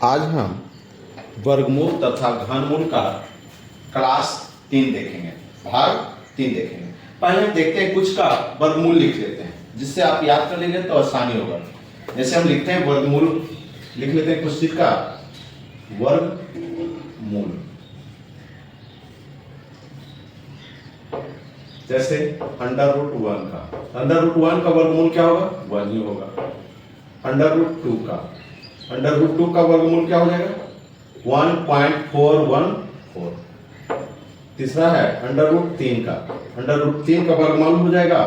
आज हम वर्गमूल तथा घनमूल का क्लास 3 देखेंगे, भाग 3 देखेंगे। पहले हम देखते हैं कुछ का वर्गमूल लिख लेते हैं, जिससे आप याद कर लेंगे तो आसानी होगा। जैसे हम लिखते हैं वर्गमूल, लिख लेते हैं कुछ चीज का वर्गमूल। जैसे √1 का, √1 का वर्गमूल क्या होगा? 1 ही होगा। √2 का, √2 का वर्गमूल क्या हो जाएगा? 1.414। तीसरा है √3 का, √3 का वर्गमूल हो जाएगा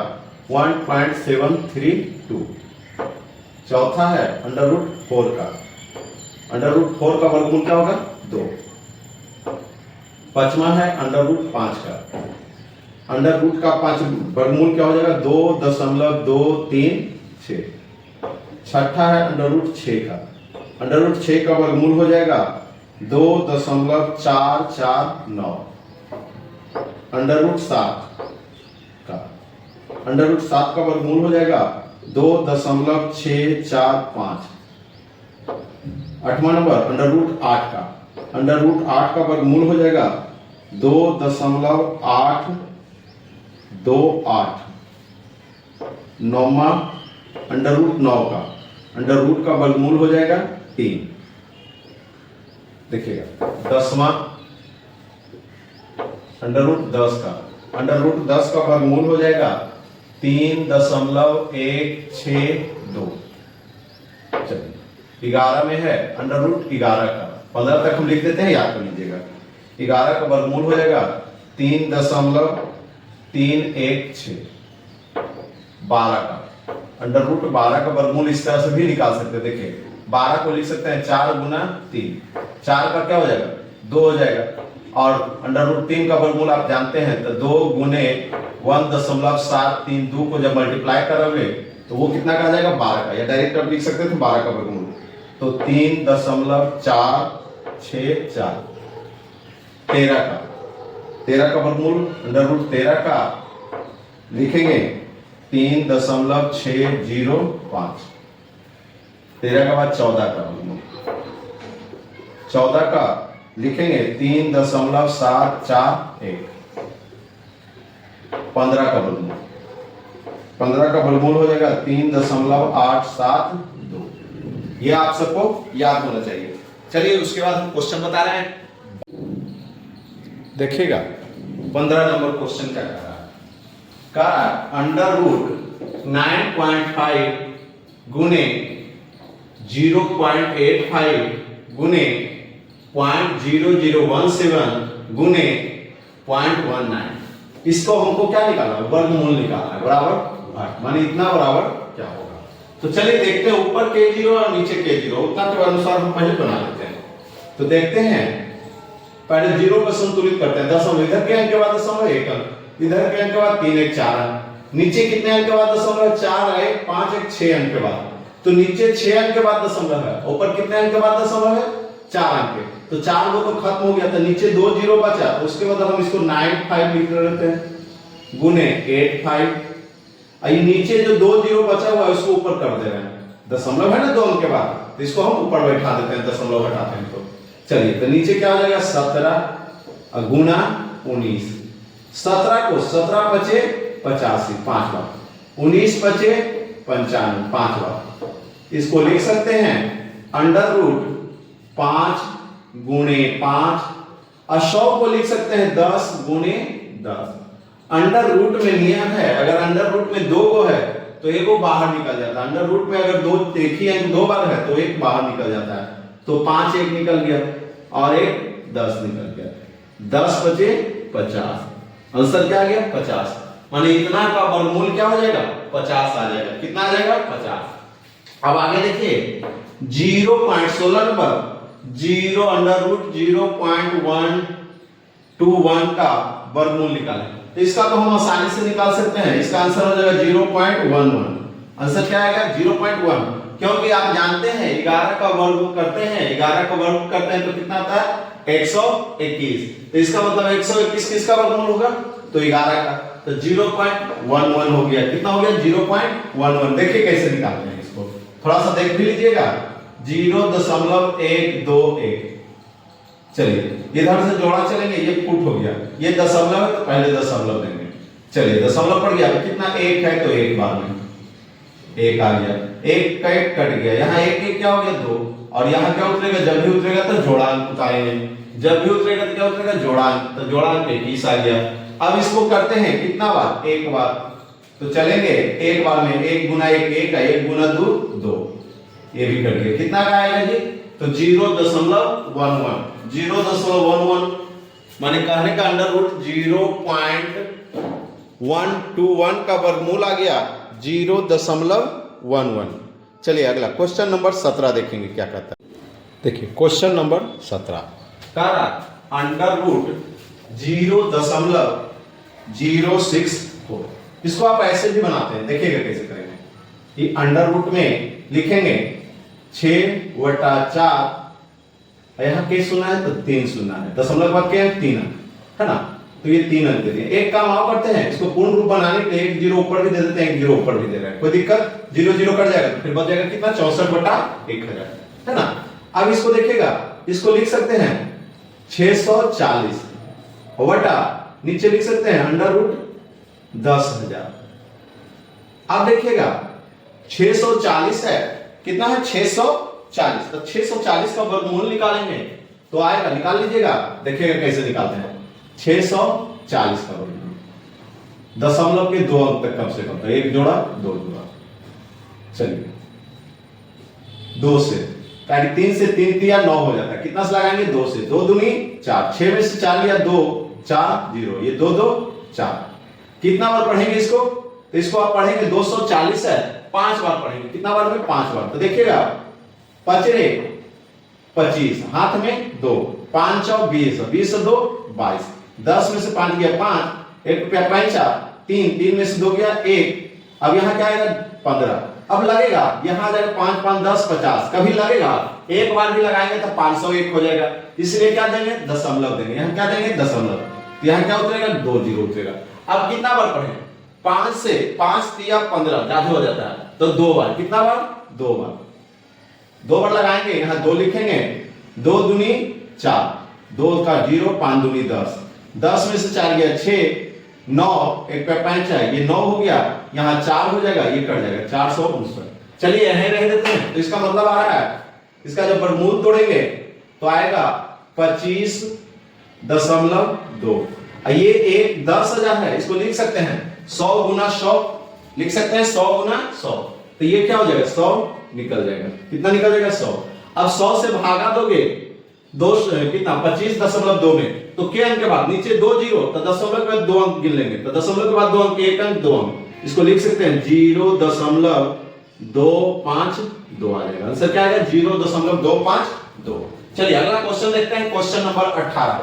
1.732। चौथा है √4 का, √4 का वर्गमूल क्या होगा? 2। पांचवा है √5 का, √5 का वर्गमूल क्या हो जाएगा? 2.236। छठा है √6 का, √6 का वर्गमूल हो जाएगा 2.449। √7 का, √7 का वर्गमूल हो जाएगा 2.645। आठवां नंबर √8 का, √8 का वर्गमूल हो जाएगा 2.828। नौवां √9 का, √9 का वर्गमूल हो जाएगा 3। देखिएगा 10वां √10 का, √10 का वर्गमूल हो जाएगा 3.162। चलिए 11 में है √11 का, 15 तक हम लिख देते हैं, याद कर लीजिएगा। 11 का वर्गमूल हो जाएगा 3.316। 12 का, √12 का वर्गमूल इस तरह से भी निकाल सकते हैं। देखिए 12 को लिख सकते हैं 4 गुना 3, 4 का क्या हो जाएगा? 2 हो जाएगा। और √3 का वर्गमूल आप जानते हैं, तो 2 गुने 1.732 को जब मल्टीप्लाई करोगे तो वो कितना का आ जाएगा? 12 का। या डायरेक्ट आप लिख सकते थे 12 का वर्गमूल, तो 3.464। 13 का, 13 का वर्गमूल √13 का लिखेंगे 3.605। 13 के बाद 14 का वर्गमूल, 14 का लिखेंगे 3.741। 15 का वर्गमूल, 15 का वर्गमूल हो जाएगा 3.872। ये आप सबको याद होना चाहिए। चलिए उसके बाद हम क्वेश्चन बता रहे हैं। देखिएगा 15 नंबर क्वेश्चन क्या कह रहा है? कह रहा है √9.5 गुने 0.85 गुने 0.0017 गुने 0.19। इसको हमको क्या निकालना है? वर्गमूल निकालना है। बराबर 8, माने इतना बराबर क्या होगा? तो चलिए देखते हैं, ऊपर k0 और नीचे k0 उतना के अनुसार हम पहले बना लेते हैं। तो देखते हैं, पहले 0 को संतुलित करते हैं। दशमलव इधर के अंक के बाद दशमलव 1 अंक, इधर के अंक के बाद 3 1 4 अंक, नीचे कितने अंक के बाद दशमलव? 4 1 5 1 6 अंक के बाद। तो नीचे 6 अंक के बाद दशमलव है, ऊपर कितने अंक के बाद दशमलव है? 4 अंक के। तो 4 वो तो खत्म हो गया, तो नीचे 2 0 बचा, तो उसके बाद हम इसको 95 लिख लेते हैं गुने 85। ये नीचे जो 2 0 बचा हुआ है उसको ऊपर कर दे रहे हैं, दशमलव है ना 2 अंक के बाद, तो इसको हम ऊपर बैठा देते हैं, दशमलव हटाते हैं। तो चलिए, तो नीचे क्या हो जाएगा? 17 गुना 19। 17 को 17 बचे 85 5 बार, 19 बचे 95 5 बार। इसको लिख सकते हैं √5 गुणे 5, और 100 को लिख सकते हैं 10 गुणे 10। अंडर रूट में नियम है, अगर अंडर रूट में 2 को है तो एक को बाहर निकल जाता है। अंडर रूट में अगर 2 देखिए 2 बार है तो एक बाहर निकल जाता है। तो 5 एक निकल गया और एक 10 निकल गया, 10 बचे 50। आंसर क्या आ गया? 50। माने इतना का वर्गमूल क्या हो जाएगा? 50 आ जाएगा। कितना आ जाएगा? 50। अब आगे देखिए 0.16 नंबर 0√0.121 का वर्गमूल निकालें। तो इसका तो हम आसानी से निकाल सकते हैं। इसका आंसर हो जाएगा 0.11। आंसर क्या आएगा? 0.1, क्योंकि आप जानते हैं 11 का वर्ग करते हैं, 11 का वर्ग करते हैं तो कितना आता है? 121। तो इसका मतलब 121 किसका वर्गमूल होगा? तो 11 का। तो 0.11 हो गया। कितना हो गया? 0.11। देखिए कैसे निकालते हैं इसको, थोड़ा सा देख भी लीजिएगा। 0.121। चलिए इधर से जोड़ा चलेंगे, ये फुट हो गया, ये दशमलव है तो पहले दशमलव देंगे। चलिए दशमलव पड़ गया, कितना 1 है तो एक बार में 1 आ गया, 1 का 1 कट गया, यहाँ 1 1 क्या हो गया 2, और यहाँ क्या उतरेगा, जब भी उतरेगा तो जोड़ांक उतारेंगे, जब भी उतरेगा तो क्या उतरेगा जोड़ांक, तो जोड़ांक 21 आ गया। अब इसको करते हैं कितना बार, एक बार, तो चलेंगे एक बार में 1 गुना 1 1 है, 1 गुना 2 2, ये भी कट गया, कितना का आएगा जी, तो 0.11 माने कहने का अंडर रूट 0.121 का वर्गमूल आ गया 0.11। चलिए अगला क्वेश्चन नंबर 17 देखेंगे क्या कहता है। देखिए क्वेश्चन नंबर 17 कह रहा अंडर रूट 0.064। इसको आप ऐसे भी बनाते हैं, देखिएगा कैसे करेंगे। ये अंडर रूट में लिखेंगे 6/4, यहाँ क्या सुना है तो 3 सुना है, दशमलव के बाद क्या है 3 है ना, तो ये 3 अंक दे दिए। एक काम और करते हैं, इसको पूर्ण रूप बनाने के लिए 1 0 ऊपर भी दे देते हैं, 1 0 ऊपर भी दे रहे हैं, कोई दिक्कत, 0 0 कट जाएगा तो फिर बच जाएगा कितना 64/1000 है ना। अब इसको देखिएगा, इसको लिख सकते हैं 640 बटा नीचे लिख सकते हैं अंडर रूट 10,000। अब देखिएगा 640 है, कितना है 640, तो 640 का वर्गमूल निकालेंगे तो आएगा, निकाल लीजिएगा, देखिएगा कैसे निकालते हैं। 640 का वर्गमूल दशमलव के 2 अंक तक कम से कम, तो 1 जोड़ा 2 जोड़ा, चलिए 2 से 3 से 3 दिया 9 हो जाता है, कितना से लगाएंगे 2 से, 2 दूनी 4, 6 में से 4 लिया 2 4 0, ये 2 2 4, कितना बार पढ़ेंगे इसको, तो इसको आप पढ़ेंगे 240 है 5 बार पढ़ेंगे, कितना बार में 5 बार, तो देखिएगा 5 रे 25, हाथ में 2, 5 और 20, 20 से 2 22, 10 में से 5 गया 5, 1 रुपया 5 3, 3 में से 2 गया 1, अब यहाँ क्या आएगा 15, अब लगेगा यहाँ आ जाएगा 5 5 10 50, कभी लगेगा एक बार भी लगाएंगे तो 501 हो जाएगा, इसलिए क्या देंगे दशमलव देंगे, यहाँ क्या देंगे दशमलव, तो यहाँ क्या उतरेगा 2 0 उतरेगा। अब कितना बार पढ़े, 5 से 5 3 15 ज्यादा हो जाता है, तो 2 बार, कितना बार 2 बार, 2 बार लगाएंगे, यहाँ 2 लिखेंगे, 2 दूनी 4, 2 का 0, 5 दूनी 10, 10 में से 4 गया 6, 9, 1 पे 5 है, ये 9 हो गया, यहाँ 4 हो जाएगा, ये कट जाएगा 459। चलिए यहीं रह देते हैं, तो इसका मतलब आ रहा है, इसका जब वर्गमूल तोड़ेंगे तो आएगा 25.2, ये एक 10,000 है, इसको लिख सकते हैं 100 गुना 100, लिख सकते हैं 100 गुना 100, तो ये क्या हो जाएगा 100 निकल जाएगा, कितना निकल जाएगा 100। अब 100 से भागा दोगे कितना 25.2 में, तो के अंक के बाद नीचे 2 0, तो दशमलव के बाद 2 अंक गिन लेंगे, तो दशमलव के बाद 2 अंक, 1 अंक 2 अंक, इसको लिख सकते हैं 0.252 आ जाएगा, आंसर क्या आएगा 0.252। चलिए अगला क्वेश्चन देखते हैं, क्वेश्चन नंबर 18।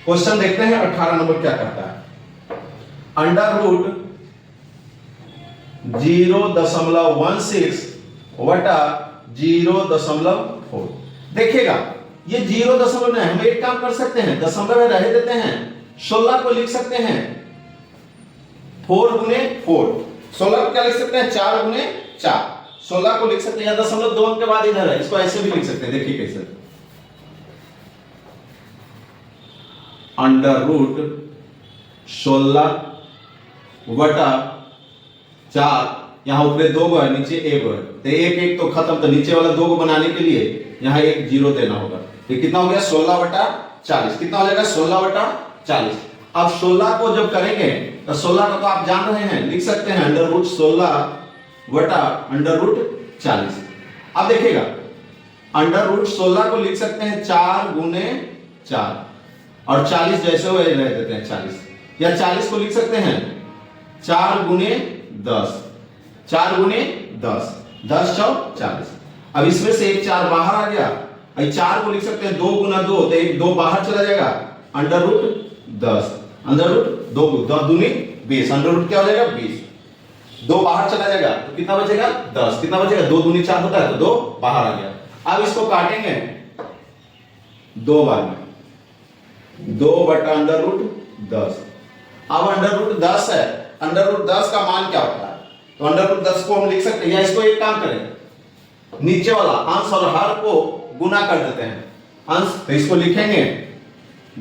क्वेश्चन देखते हैं 18 नंबर क्या करता है, अंडर रूट 0.16 बटा 0.4। देखिएगा ये 0 नहीं, हम एक काम कर सकते हैं, दशमलव में रह देते हैं, 16 को लिख सकते हैं 4 गुने 4, 16 को क्या लिख सकते हैं 4 गुने 4, 16 को लिख सकते हैं, या दशमलव 2 अंक के बाद इधर है, इसको ऐसे भी लिख सकते हैं, देखिए कैसे, अंडर रूट 16 बटा 4, यहाँ ऊपर 2 गो है, नीचे 1 है, तो 1 1 तो खत्म, तो नीचे वाला 2 को बनाने के लिए यहाँ 1 0 देना होगा, ये कितना हो गया 16/40, कितना हो जाएगा 16/40। अब 16 को जब करेंगे तो 16 का तो आप जान रहे हैं, लिख सकते हैं अंडर रूट 16/√40। अब देखिएगा अंडर रूट 16 को लिख सकते हैं 4 गुने 4, और 40 जैसे हुए रह देते हैं 40, या 40 को लिख सकते हैं 4 गुने 10, 4 गुने 10, 10 4 40। अब इसमें से एक 4 बाहर आ गया, 4 को लिख सकते हैं 2 गुना 2, तो एक 2 बाहर चला जाएगा, अंडर रूट 10, अंडर रूट 2 दूनी 20, अंडर रूट क्या हो जाएगा 20, 2 बाहर चला जाएगा तो कितना बचेगा 10, कितना बचेगा 2 दूनी 4 होता है, तो 2 बाहर आ गया। अब इसको काटेंगे 2 बार में, 2 बटा अंडर रूट 10। अब अंडर रूट 10 है, अंडर रूट 10 का मान क्या होता है, तो अंडर रूट 10 को हम लिख सकते हैं, या इसको एक काम करें, नीचे वाला अंश और हर को गुना कर देते हैं। अंश तो इसको लिखेंगे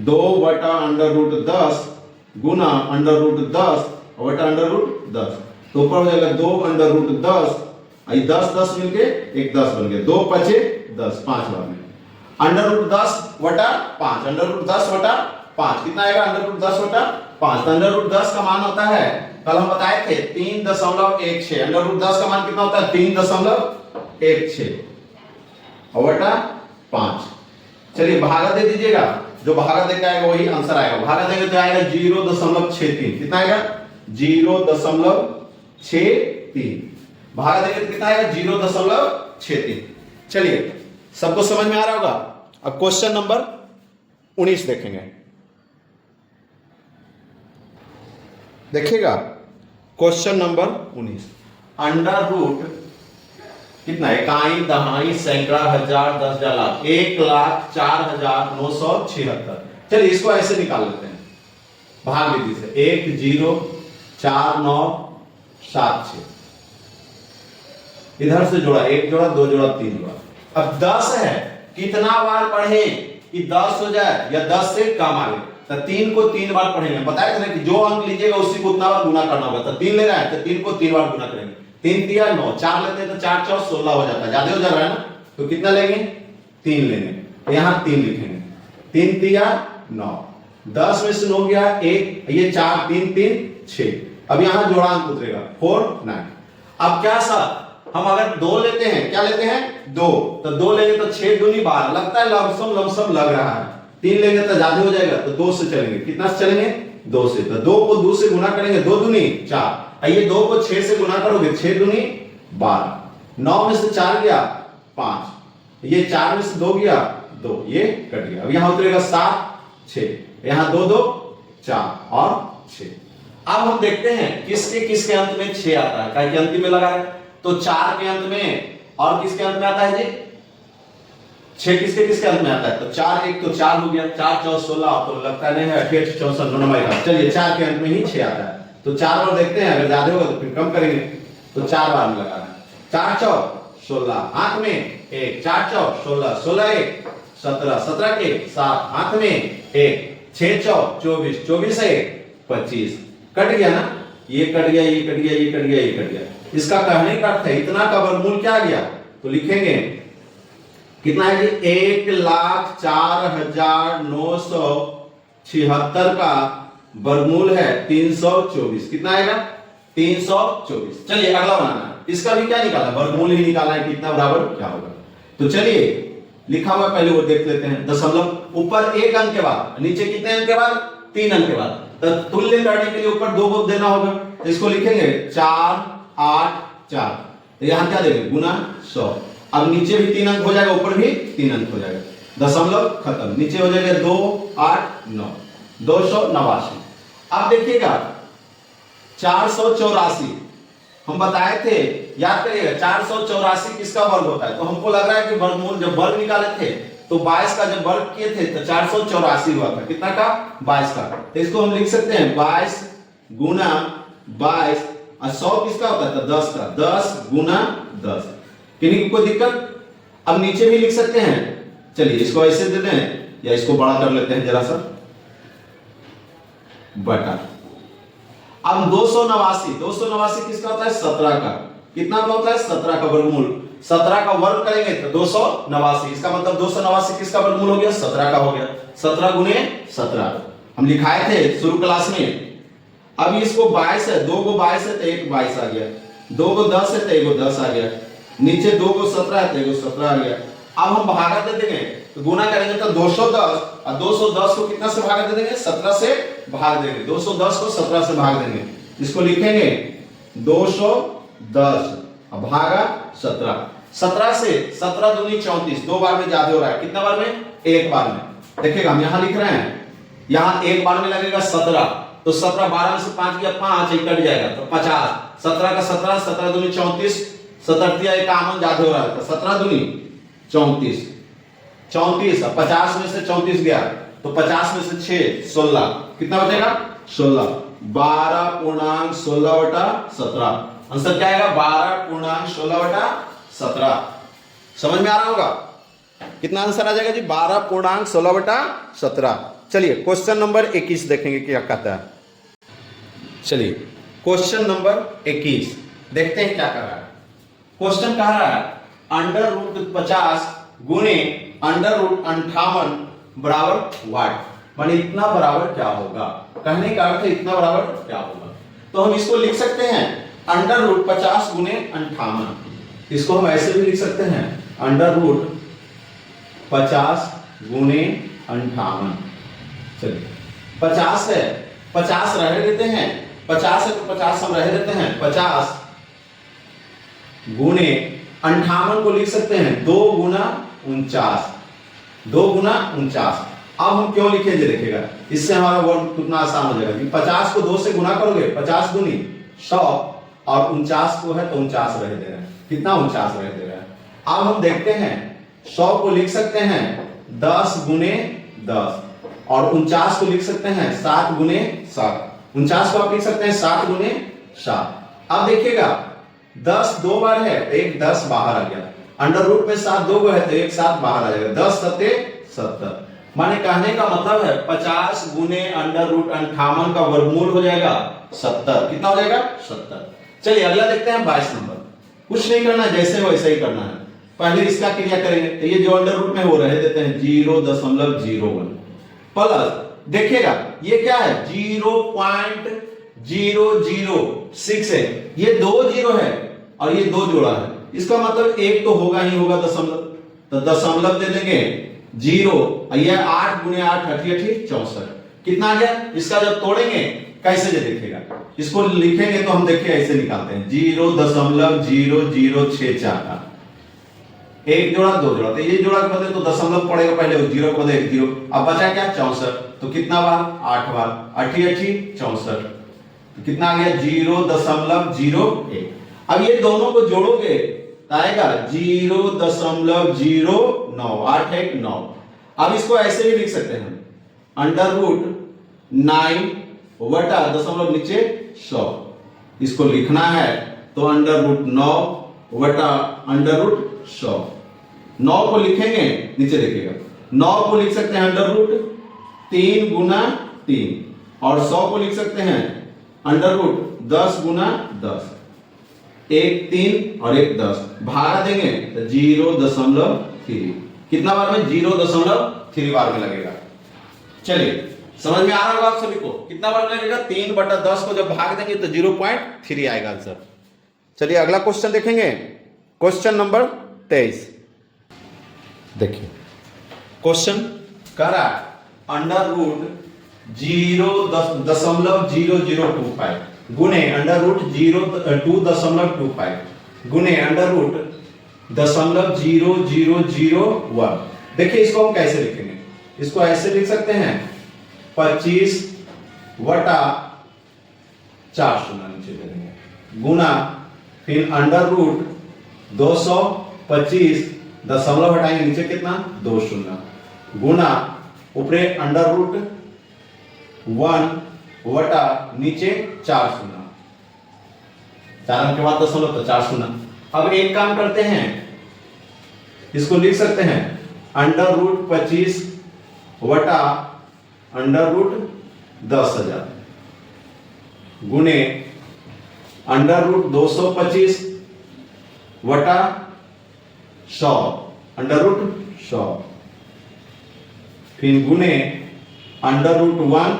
2/√10 गुना √10 /√10। तो ऊपर हो जाएगा 2/√10, 10 मिलके एक 10 बन गया, 2 पचे 10, 5 बार में √10/5, √10/5 कितना आएगा? √10/5। तो √10 का मान होता है, कल हम बताए थे 3.16। √10 का मान कितना होता है? 3.16/5। चलिए भागा दे दीजिएगा, जो भागा देकर आएगा वही आंसर आएगा। भागा देंगे तो आएगा 0.63। कितना आएगा? 0.63। भागा देंगे तो कितना आएगा? 0.63। चलिए सबको समझ में आ रहा होगा। अब क्वेश्चन नंबर 19 देखेंगे। देखिएगा क्वेश्चन नंबर 19। अंडर रूट कितना? इकाई, दहाई, सैकड़ा, हजार, 10,000, लाख, 1,04,976। चलिए इसको ऐसे निकाल लेते हैं भाग विधि से। 1,0,4,9,7,6 इधर से जोड़ा, 1 जोड़ा, 2 जोड़ा, 3 जोड़ा। अब 10 है, कितना बार पढ़े कि 10 हो जाए या 10 से कम आए? तो 3 को 3 बार पढ़ेंगे। बताया था ना कि जो अंक लीजिएगा उसी को उतना बार गुना करना होगा। तो 3 ले रहा है तो 3 को 3 बार गुना करेंगे। 3 तिया 9, 4 लेते हैं तो 4 4 16 हो जाता है, ज्यादा हो जा रहा है ना। तो कितना लेंगे? 3 लेंगे, तो यहां 3 लिखेंगे। 3 तिया 9, 10 में से 9 गया 1, ये 4 3 3 6। अब यहां जोड़ांक उतरेगा 4 9। अब क्या सर, हम अगर 2 लेते हैं, क्या लेते हैं? 2, तो 2 लेंगे तो 6 दूनी 12। लगता है लमसम लग रहा है। 3 लेंगे तो ज्यादा हो जाएगा, तो 2 से चलेंगे। कितना से चलेंगे? 2 से। तो 2 को 2 से गुना करेंगे, 2 दूनी 4। ये 2 को 6 से गुना करोगे, 6 दूनी 12। 9 में से 4 गया 5, ये 4 में से 2 गया 2, ये कट गया। अब यहां उतरेगा 7 6, यहां 2 2 4 और 6। अब हम देखते हैं किसके अंत में 6 आता है, क्या अंतिम में लगा है। तो 4 के अंत में और किसके अंत में आता है जी? 6 किसके अंत में आता है? तो 4 1 तो 4 हो गया, 4 4 16, तो लगता नहीं है 28 64 99। चलिए 4 के अंत में ही 6 आता है। तो 4 बार देखते हैं, अगर ज्यादा होगा तो फिर कम करेंगे। तो 4 बार में लगाना है। 4 4 16, हाथ में 1, 4 4 16, 16 1 17, 17 के 7, हाथ में 1, 6 4 24, 24 1 25। कट गया ना, ये कट गया, ये कट गया, ये कट गया, ये कट गया। इसका कहने का अर्थ है इतना का वर्गमूल क्या आ गया? तो लिखेंगे कितना है जी? 1,04,976 का वर्गमूल है 324। कितना आएगा? 324। चलिए अगला बनाना है। इसका भी क्या निकाला? वर्गमूल ही निकालना है, कितना बराबर क्या होगा। तो चलिए लिखा हुआ पहले वो देख लेते हैं। दशमलव ऊपर 1 अंक के बाद, नीचे कितने अंक के बाद? 3 अंक के बाद। तो तुल्य करने के लिए ऊपर 2 को देना होगा। तो इसको लिखेंगे 4 8 4। तो यहां क्या देंगे? गुना 100। अब नीचे भी 3 अंक हो जाएगा, ऊपर भी 3 अंक हो जाएगा। दशमलव खत्म, नीचे हो जाएगा 2 8 9, 289। अब देखिएगा 484 हम बताए थे, याद करिएगा 484 किसका वर्ग होता है। तो हमको लग रहा है कि वर्गमूल जब वर्ग निकाले थे तो 22 का जब वर्ग किए थे तो 484 हुआ था। कितना का? 22 का। तो इसको हम लिख सकते हैं 22 गुना 22। और 100 किसका होता है? तो 10 का, 10 गुना 10। किन्हीं को कोई दिक्कत? अब नीचे भी लिख सकते हैं। चलिए इसको ऐसे दे दें या इसको बड़ा कर लेते हैं जरा सा, बटा। अब 289 किसका होता है? 17 का। कितना का होता है? 17 का वर्गमूल। 17 का वर्ग करेंगे तो 289। इसका मतलब 289 किसका वर्गमूल हो गया? 17 का हो गया। 17 गुने 17 हम लिखाए थे शुरू क्लास में। अब इसको 22 है, 2 को 22 है तो 1 22 आ गया, 2 को 10 है तो 1 को 10 आ गया, नीचे 2 को 17 है तो 1 को 17 आ गया। अब हम भागा दे देंगे तो गुना करेंगे तो 210, और 210 को कितना से भागा दे देंगे? 17 से भाग देंगे। 210 को 17 से भाग देंगे। इसको लिखेंगे 210 भागा 17। 17 से 17 दूनी 34, 2 बार में ज्यादा हो रहा है। कितना बार में? 1 बार में। देखिएगा हम यहां लिख रहे हैं, यहां 1 बार में लगेगा 17। तो 17 12 में से 5 गया 5, कट जाएगा तो 50। 17 का 17, 17 दूनी 34, 17 51 ज्यादा हो रहा है तो 17 दूनी 34, 34। 50 में से 34 गया तो 50 में से 6 16, कितना बचेगा? 16। 12.16/17 आंसर क्या आएगा? 12.16/17। समझ में आ रहा होगा? कितना आंसर आ जाएगा जी? 12.16/17। चलिए क्वेश्चन नंबर 21 देखेंगे क्या कहता है। चलिए क्वेश्चन नंबर 21 देखते हैं क्या कर रहा है। क्वेश्चन कह रहा है √50 गुणे √58 बराबर वाट, माने इतना बराबर क्या होगा। कहने का अर्थ है इतना बराबर क्या होगा। तो हम इसको लिख सकते हैं √50 गुणे 58। इसको हम ऐसे भी लिख सकते हैं √50 गुणे 58। चलिए 50 है, 50 रह देते हैं, 50 है तो 50 हम रह देते हैं। 50 गुणे 58 को लिख सकते हैं 2 गुना 49, 2 गुना 49। अब हम क्यों लिखेंगे देखिएगा, इससे हमारा वर्ड कितना आसान हो जाएगा। 50 को 2 से गुना करोगे, 50 दूनी 100, और 49 को है तो 49 रह दे रहा है। कितना 49 रह दे रहा है। अब हम देखते हैं 100 को लिख सकते हैं 10 गुने 10, और 49 को लिख सकते हैं 7 गुने 7। 49 को आप लिख सकते हैं 7 गुने 7। अब देखिएगा 10 2 बार है तो एक 10 बाहर आ गया, अंडर रूट में 7 2 है तो एक 7 बाहर आ जाएगा। 10 7 70, माने कहने का मतलब है 50 गुने √58 का वर्गमूल हो जाएगा 70। कितना हो जाएगा? 70। चलिए अगला देखते हैं 22 नंबर। कुछ नहीं करना, जैसे वैसे ही करना है। पहले इसका क्रिया करेंगे तो ये जो अंडर रूट में वो रह देते हैं 0.01 प्लस, देखिएगा ये क्या है 0.006 है, ये 2 जीरो है और ये 2 जोड़ा है, इसका मतलब एक तो होगा ही होगा दशमलव, तो दशमलव दे देंगे 0। ये 8 गुने 8 8 64। कितना आ गया? इसका जब तोड़ेंगे कैसे जे देखिएगा, इसको लिखेंगे तो हम देखिए ऐसे निकालते हैं 0.0064। एक जोड़ा 2 जोड़ा, तो ये जोड़ा के बदले तो दशमलव पड़ेगा, पहले जीरो के बदले 1 जीरो। अब बचा क्या? 64। तो कितना बार? 8 बार, 8 8 64। तो कितना आ गया? 0.01। अब ये दोनों को जोड़ोगे तो आएगा 0.09, 8 1 9। अब इसको ऐसे भी लिख सकते हैं √9 बटा दशमलव नीचे 100। इसको लिखना है तो √9 बटा √100। 9 को लिखेंगे नीचे देखिएगा, 9 को लिख सकते हैं √3 गुना 3, और 100 को लिख सकते हैं √10 गुना 10। एक 3 और एक 10 भागा देंगे तो 0.3। कितना बार में? 0.3 बार में लगेगा। चलिए समझ में आ रहा होगा आप सभी को, कितना बार में लगेगा? 3/10 को जब भाग देंगे तो 0.3 आएगा आंसर। चलिए अगला क्वेश्चन देखेंगे, क्वेश्चन नंबर 23 देखिए। क्वेश्चन कह रहा है √0.0025 गुने √2.25 गुने √0.0001। देखिए इसको हम कैसे लिखेंगे, इसको ऐसे लिख सकते हैं 25 बटा 4 शून्य नीचे दे देंगे, गुना फिर √225 दशमलव हटाएंगे नीचे कितना? 2 शून्य, गुना ऊपरे √1 बटा नीचे 4 शून्य, 4 के बाद दशमलव तो 4 शून्य। अब एक काम करते हैं, इसको लिख सकते हैं √25 बटा √10,000 गुने √225 बटा 100 √100, फिर गुने √1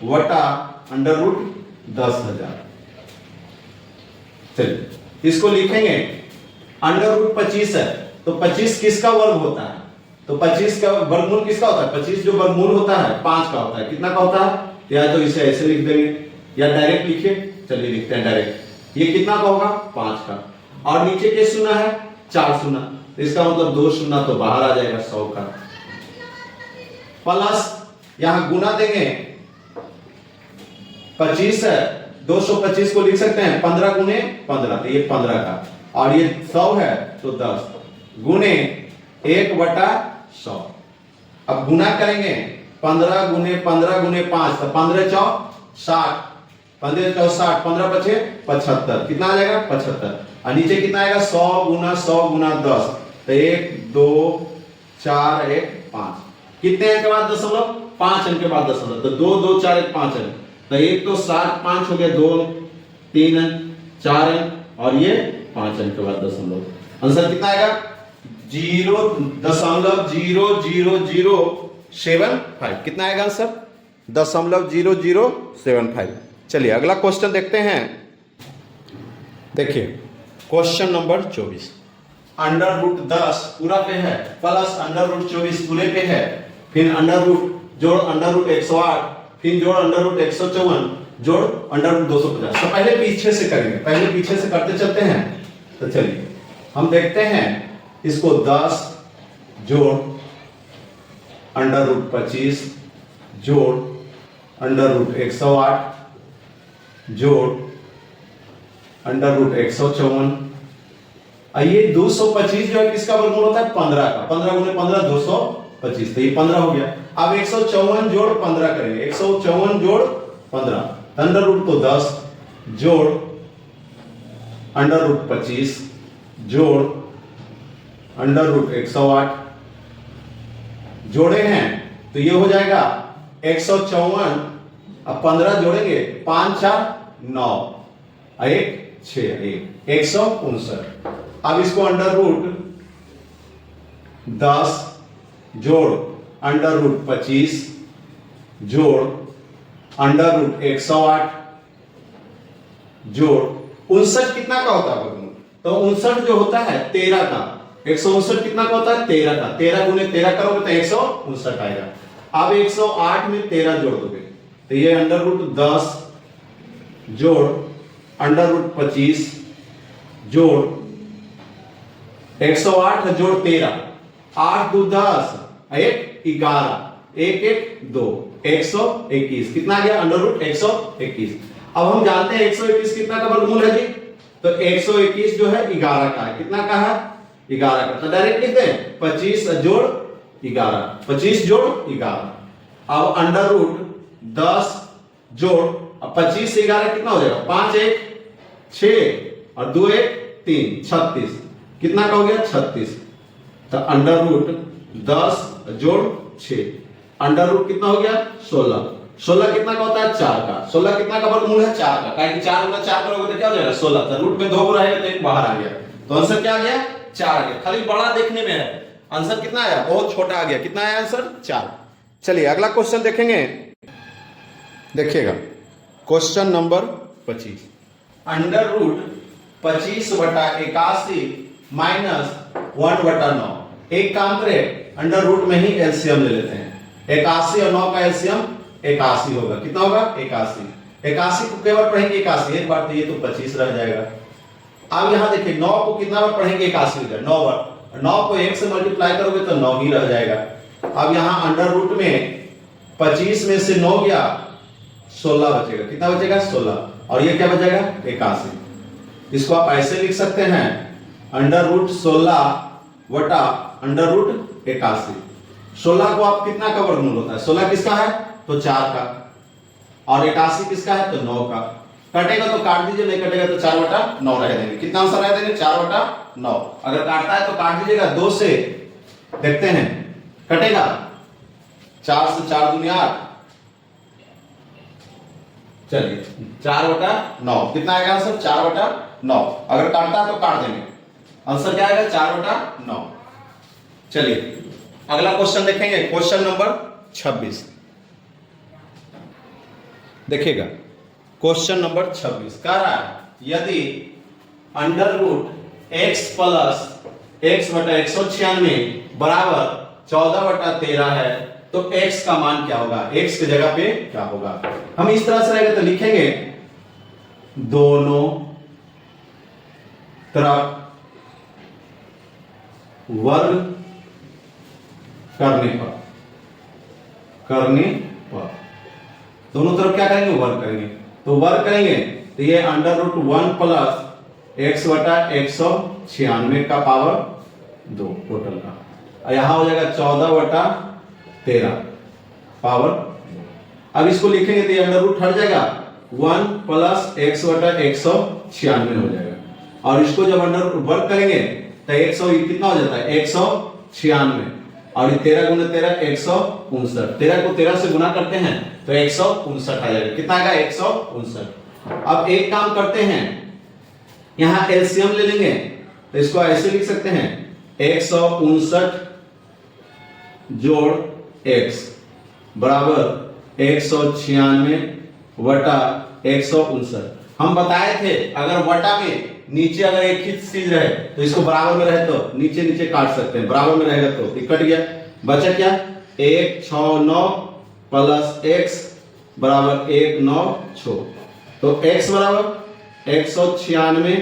बटा √10,000। चलिए इसको लिखेंगे √25 है तो 25 किसका वर्ग होता है? तो 25 का वर्गमूल किसका होता है? 25 जो वर्गमूल होता है 5 का होता है। कितना का होता है? या तो इसे ऐसे लिख देंगे या डायरेक्ट लिखिए। चलिए लिखते हैं डायरेक्ट। ये कितना का होगा? 5 का, और नीचे के शून्य है 4 शून्य, तो इसका मतलब 2 शून्य तो बाहर आ जाएगा 100 का, प्लस यहां गुना देंगे 25 है, 225 को लिख सकते हैं 15 गुने 15, तो ये 15 का, और ये 100 है तो 10 गुने 1/100। अब गुना करेंगे 15 गुने 15 गुने 5 तो 15 चौ 60, 15 चौ 60, 15 पचे 75। कितना आ जाएगा? 75। और नीचे कितना आएगा? 100 गुना 10 तो 1 2 4 1 5, कितने अंक के बाद दशमलव? 5 अंक के बाद दशमलव, तो 2 2 4 1 5 अंक, तो एक तो 7 5 हो गया, 2 3 अंक 4 अंक और ये 5 अंक के बाद दशमलव। आंसर कितना आएगा? 0.00075। कितना आएगा आंसर? 0.0075। चलिए अगला क्वेश्चन देखते हैं। देखिए क्वेश्चन नंबर 24, अंडर रूट 10 पूरा पे है प्लस अंडर रूट 24 पूरे पे है, फिर अंडर रूट जोड़ अंडर रूट 108, फिर जोड़ अंडर रूट 154 जोड़ अंडर रूट 250। तो पहले पीछे से करेंगे, पहले पीछे से करते चलते हैं। तो चलिए हम देखते हैं इसको 10 जोड़ अंडर रूट 25 जोड़ अंडर रूट 108 जोड़ अंडर रूट 154। ये 225 जो है किसका वर्गमूल होता है? 15 का। 15 गुने 15 225, तो ये 15 हो गया। अब 154 जोड़ 15 करेंगे, 154 जोड़ 15, अंडर रूट तो 10 जोड़ अंडर रूट 25 जोड़ अंडर रूट 108 जोड़े हैं, तो ये हो जाएगा 154। अब 15 जोड़ेंगे, 5 4 9 1 6 1 159। अब इसको अंडर रूट 10 जोड़ अंडर रूट 25 जोड़ अंडर रूट 108 जोड़ 59 कितना का होता है वर्गमूल? तो 59 जो होता है 13 का। 159 कितना का होता है? 13 का। 13 गुने 13 करोगे तो 159 आएगा। अब 108 में 13 जोड़ दोगे, तो ये अंडर रूट 10 जोड़ अंडर रूट 25 जोड़ 108 जोड़ 13, 8 2 10 1 11 1 1 2 121। कितना गया? Under root 121। अब हम जानते हैं 121 कितना का वर्गमूल है जी? तो 121 जो है 11 का है। कितना का है? 11 का। तो डायरेक्ट लिख दें 25 जोड़ 11, 25 जोड़ 11। अब अंडर रूट 10 जोड़, अब 25 से 11 कितना हो जाएगा? 5 1 6 और 2 1 3 36। कितना का हो गया? 36। तो अंडर रूट 10 जोड़ 6, अंडर रूट कितना हो गया? 16। 16 कितना का होता है? 4 का। 16 कितना का वर्गमूल है? 4 का। काहे कि 4 गुना 4 करोगे तो क्या हो जाएगा? 16। तो रूट में 2 रहेगा तो एक बाहर आ गया, तो आंसर क्या आ गया? 4 आ गया। खाली बड़ा देखने में है, आंसर कितना आया? बहुत छोटा आ गया। कितना आया आंसर? 4। चलिए अगला क्वेश्चन देखेंगे। देखिएगा क्वेश्चन नंबर 25, अंडर रूट 25 बटा 81 माइनस 1/9। एक काम करें, अंडर रूट में ही एलसीएम ले लेते हैं। 81 और 9 का एलसीएम 81 होगा। कितना होगा? 81। 81 को केवल पढ़ेंगे 81 एक बार, तो ये तो 25 रह जाएगा। अब यहां देखिए 9 को कितना बार पढ़ेंगे? 81 हो जाएगा 9 बार। 9 को 1 से मल्टीप्लाई करोगे तो 9 ही रह जाएगा। अब यहां अंडर रूट में 25 में से 9 गया, 16 बचेगा। कितना बचेगा? 16। और ये क्या बचेगा? 81। इसको आप ऐसे लिख सकते हैं, अंडर रूट 16 वटा अंडर रूट 81। 16 को आप कितना का वर्गमूल होता है? 16 किसका है? तो 4 का। और 81 किसका है? तो 9 का। कटेगा तो काट दीजिए, नहीं कटेगा तो 4/9 रह देंगे। कितना आंसर रह देंगे? 4/9। अगर काटता है तो काट दीजिएगा 2 से, देखते हैं कटेगा। 4 से 4 दूनी 8, चलिए 4/9। कितना आएगा आंसर? 4/9। अगर काटता है तो काट देंगे, आंसर क्या आएगा? 4/9। चलिए अगला क्वेश्चन देखेंगे, क्वेश्चन नंबर 26। देखिएगा क्वेश्चन नंबर 26 कह रहा है, यदि under root x plus x बटा 196 बराबर 14/13 है, तो x का मान क्या होगा? x की जगह पे क्या होगा? हम इस तरह से रहेगा तो लिखेंगे दोनों तरफ वर्ग करने पर दोनों तरफ क्या करेंगे? वर्ग करेंगे। तो वर्ग करेंगे तो ये अंडर रूट 1 प्लस x बटा 196 का पावर 2 टोटल का, और यहां हो जाएगा 14/13 पावर। अब इसको लिखेंगे तो ये अंडर रूट हट जाएगा, 1 प्लस x बटा 196 हो जाएगा। और इसको जब अंडर रूट वर्ग करेंगे तो 100 कितना हो जाता है 196 और 13 गुना 13 159, 13 को 13 से गुना करते हैं तो 159 आ जाएगा। कितना आएगा 159। अब एक काम करते हैं, यहां एलसीएम ले लेंगे तो इसको ऐसे लिख सकते हैं 159 जोड़ x बराबर 196 वटा 159। हम बताए थे अगर वटा में नीचे अगर एक ही चीज रहे तो इसको बराबर में रहे तो नीचे नीचे काट सकते हैं, बराबर में रहेगा तो कट गया। बचा क्या 169 प्लस x बराबर 196, तो x बराबर 196,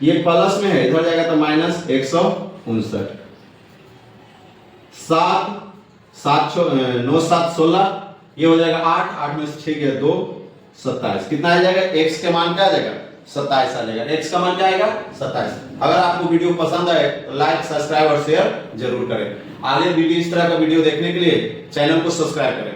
ये प्लस में है इधर जाएगा तो माइनस 159। 9 7 16, ये हो जाएगा 8, 8 में से 6 गया 2, 27। कितना आ जाएगा x के मान क्या आ जाएगा 27 आ जाएगा। x का मान क्या आएगा 27। अगर आपको वीडियो पसंद आए तो लाइक सब्सक्राइब और शेयर जरूर करें। आगे वीडियो इस तरह का वीडियो देखने के लिए चैनल को सब्सक्राइब करें।